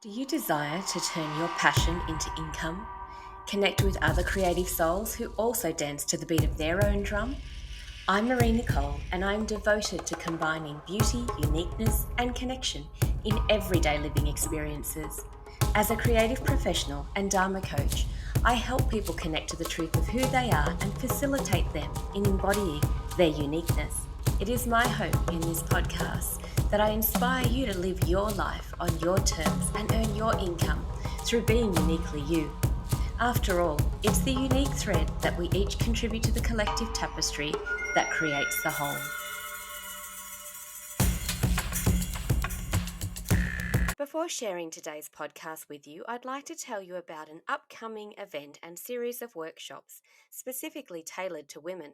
Do you desire to turn your passion into income? Connect with other creative souls who also dance to the beat of their own drum? I'm Marie-Nicole, and I'm devoted to combining beauty, uniqueness, and connection in everyday living experiences. As a creative professional and Dharma coach, I help people connect to the truth of who they are and facilitate them in embodying their uniqueness. It is my hope in this podcast that I inspire you to live your life on your terms and earn your income through being uniquely you. After all, it's the unique thread that we each contribute to the collective tapestry that creates the whole. Before sharing today's podcast with you, I'd like to tell you about an upcoming event and series of workshops specifically tailored to women.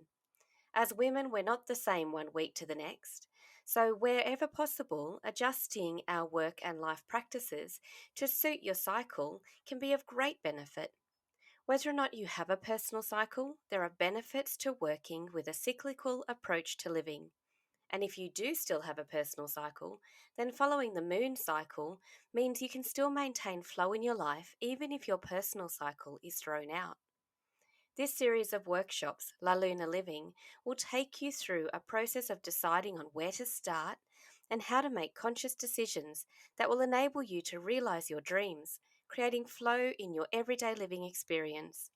As women, we're not the same one week to the next. So, wherever possible, adjusting our work and life practices to suit your cycle can be of great benefit. Whether or not you have a personal cycle, there are benefits to working with a cyclical approach to living. And if you do still have a personal cycle, then following the moon cycle means you can still maintain flow in your life even if your personal cycle is thrown out. This series of workshops, La Lunar Living, will take you through a process of deciding on where to start and how to make conscious decisions that will enable you to realize your dreams, creating flow in your everyday living experience.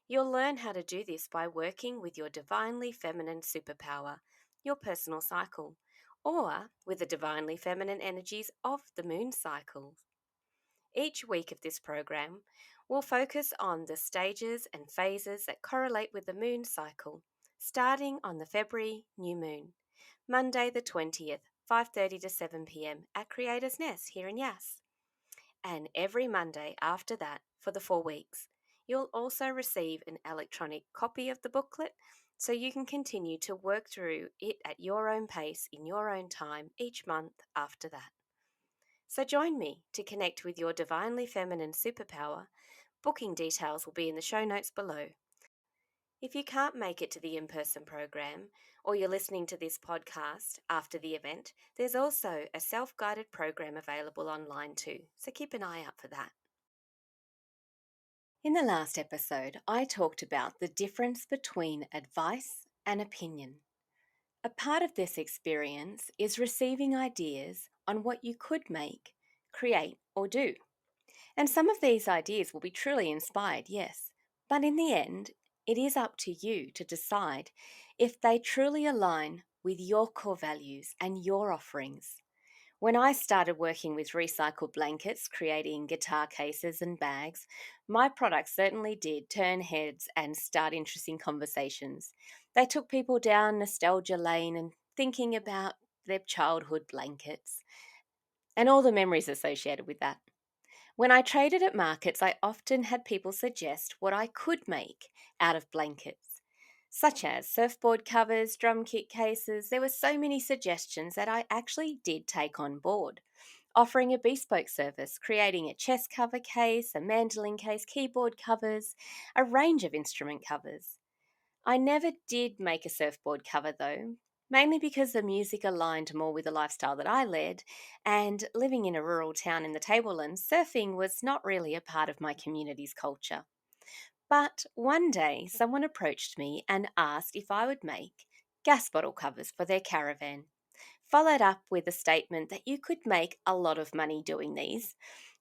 You'll learn how to do this by working with your divinely feminine superpower, your personal cycle, or with the divinely feminine energies of the moon cycle. Each week of this program will focus on the stages and phases that correlate with the moon cycle, starting on the February new moon, Monday the 20th, 5:30 to 7 p.m. at Creator's Nest here in Yass. And every Monday after that for the 4 weeks. You'll also receive an electronic copy of the booklet so you can continue to work through it at your own pace in your own time each month after that. So join me to connect with your divinely feminine superpower. Booking details will be in the show notes below. If you can't make it to the in-person program, or you're listening to this podcast after the event, there's also a self-guided program available online too, so keep an eye out for that. In the last episode, I talked about the difference between advice and opinion. A part of this experience is receiving ideas on what you could make, create, or do. And some of these ideas will be truly inspired, yes, but in the end, it is up to you to decide if they truly align with your core values and your offerings. When I started working with recycled blankets, creating guitar cases and bags, my products certainly did turn heads and start interesting conversations. They took people down nostalgia lane and thinking about their childhood blankets and all the memories associated with that. When I traded at markets, I often had people suggest what I could make out of blankets, such as surfboard covers, drum kit cases. There were so many suggestions that I actually did take on board, offering a bespoke service, creating a chest cover case, a mandolin case, keyboard covers, a range of instrument covers. I never did make a surfboard cover though, mainly because the music aligned more with the lifestyle that I led, and living in a rural town in the Tablelands, surfing was not really a part of my community's culture. But one day, someone approached me and asked if I would make gas bottle covers for their caravan, followed up with a statement that you could make a lot of money doing these.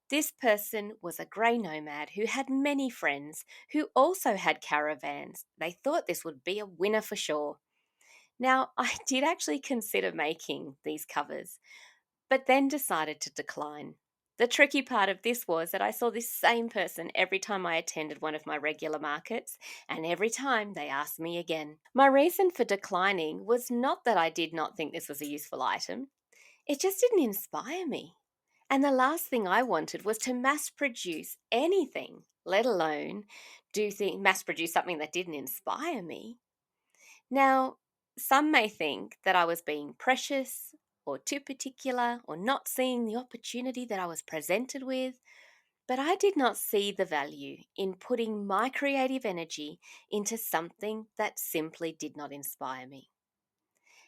This person was a grey nomad who had many friends who also had caravans. They thought this would be a winner for sure. Now, I did actually consider making these covers, but then decided to decline. The tricky part of this was that I saw this same person every time I attended one of my regular markets, and every time they asked me again. My reason for declining was not that I did not think this was a useful item, it just didn't inspire me. And the last thing I wanted was to mass produce anything, let alone mass produce something that didn't inspire me. Now, some may think that I was being precious or too particular or not seeing the opportunity that I was presented with, but I did not see the value in putting my creative energy into something that simply did not inspire me.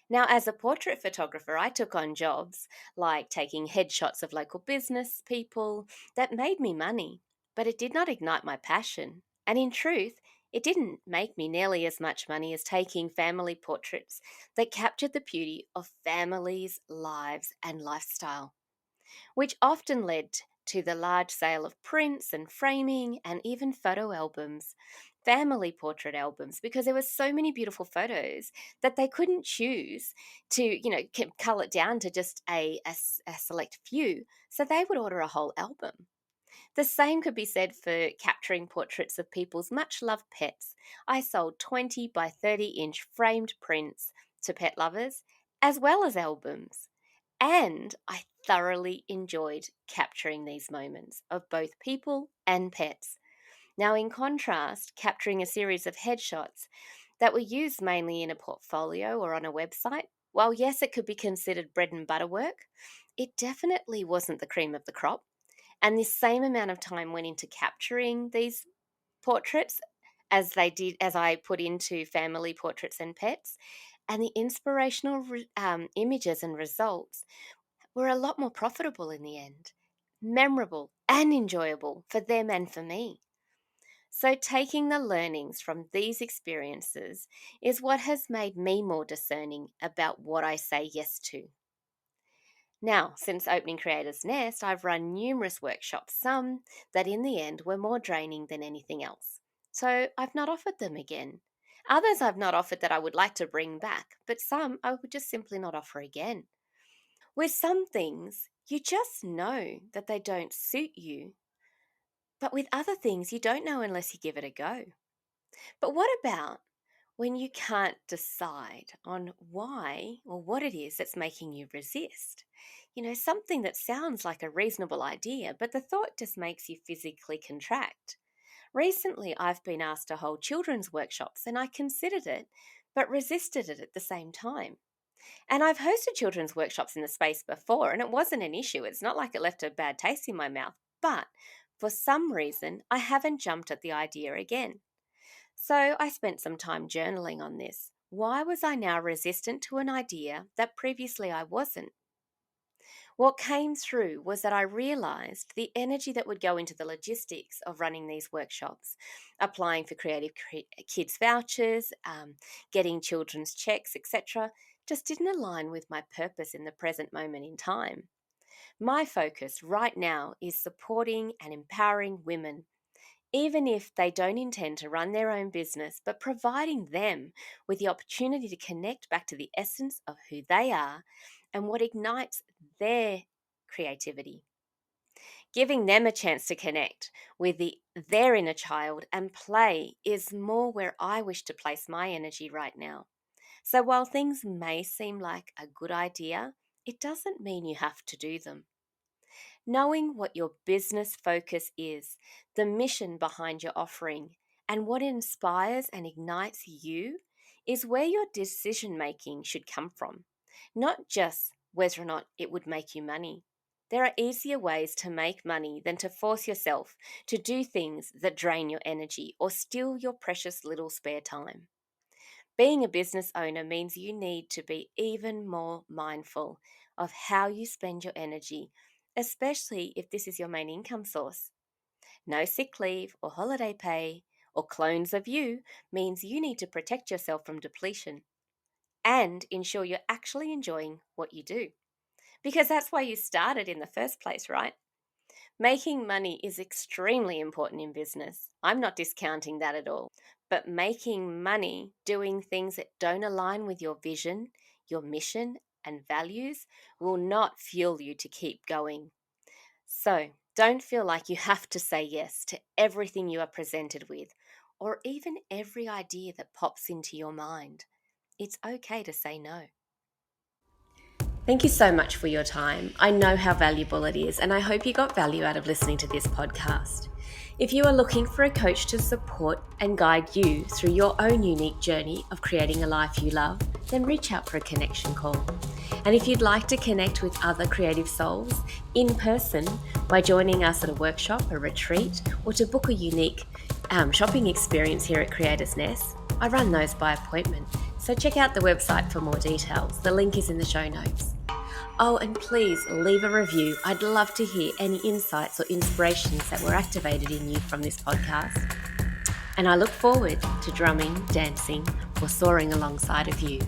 Now, as a portrait photographer, I took on jobs like taking headshots of local business people that made me money, but it did not ignite my passion. And in truth, it didn't make me nearly as much money as taking family portraits that captured the beauty of families' lives and lifestyle, which often led to the large sale of prints and framing and even photo albums, family portrait albums, because there were so many beautiful photos that they couldn't choose to, cull it down to just a select few. So they would order a whole album. The same could be said for capturing portraits of people's much loved pets. I sold 20 by 30-inch framed prints to pet lovers, as well as albums. And I thoroughly enjoyed capturing these moments of both people and pets. Now, in contrast, capturing a series of headshots that were used mainly in a portfolio or on a website, while yes, it could be considered bread and butter work, it definitely wasn't the cream of the crop. And this same amount of time went into capturing these portraits as I put into family portraits and pets. And the inspirational images and results were a lot more profitable in the end, memorable and enjoyable for them and for me. So, taking the learnings from these experiences is what has made me more discerning about what I say yes to. Now, since opening Creators Nest, I've run numerous workshops, some that in the end were more draining than anything else. So, I've not offered them again. Others I've not offered that I would like to bring back, but some I would just simply not offer again. With some things, you just know that they don't suit you, but with other things, you don't know unless you give it a go. But what about when you can't decide on why or what it is that's making you resist? Something that sounds like a reasonable idea, but the thought just makes you physically contract. Recently, I've been asked to hold children's workshops, and I considered it, but resisted it at the same time. And I've hosted children's workshops in the space before, and it wasn't an issue. It's not like it left a bad taste in my mouth. But for some reason, I haven't jumped at the idea again. So I spent some time journaling on this. Why was I now resistant to an idea that previously I wasn't? What came through was that I realized the energy that would go into the logistics of running these workshops, applying for kids vouchers, getting children's checks, etc., just didn't align with my purpose in the present moment in time. My focus right now is supporting and empowering women, even if they don't intend to run their own business, but providing them with the opportunity to connect back to the essence of who they are and what ignites their creativity. Giving them a chance to connect with their inner child and play is more where I wish to place my energy right now. So while things may seem like a good idea, it doesn't mean you have to do them. Knowing what your business focus is, the mission behind your offering, and what inspires and ignites you is where your decision making should come from, not just whether or not it would make you money. There are easier ways to make money than to force yourself to do things that drain your energy or steal your precious little spare time. Being a business owner means you need to be even more mindful of how you spend your energy, especially if this is your main income source. No sick leave or holiday pay or clones of you means you need to protect yourself from depletion and ensure you're actually enjoying what you do. Because that's why you started in the first place, right? Making money is extremely important in business. I'm not discounting that at all. But making money doing things that don't align with your vision, your mission, and values will not fuel you to keep going. So don't feel like you have to say yes to everything you are presented with, or even every idea that pops into your mind. It's okay to say no. Thank you so much for your time. I know how valuable it is, and I hope you got value out of listening to this podcast. If you are looking for a coach to support and guide you through your own unique journey of creating a life you love, then reach out for a connection call. And if you'd like to connect with other creative souls in person by joining us at a workshop, a retreat, or to book a unique shopping experience here at Creators Nest, I run those by appointment. So check out the website for more details. The link is in the show notes. Oh, and please leave a review. I'd love to hear any insights or inspirations that were activated in you from this podcast. And I look forward to drumming, dancing, or soaring alongside of you.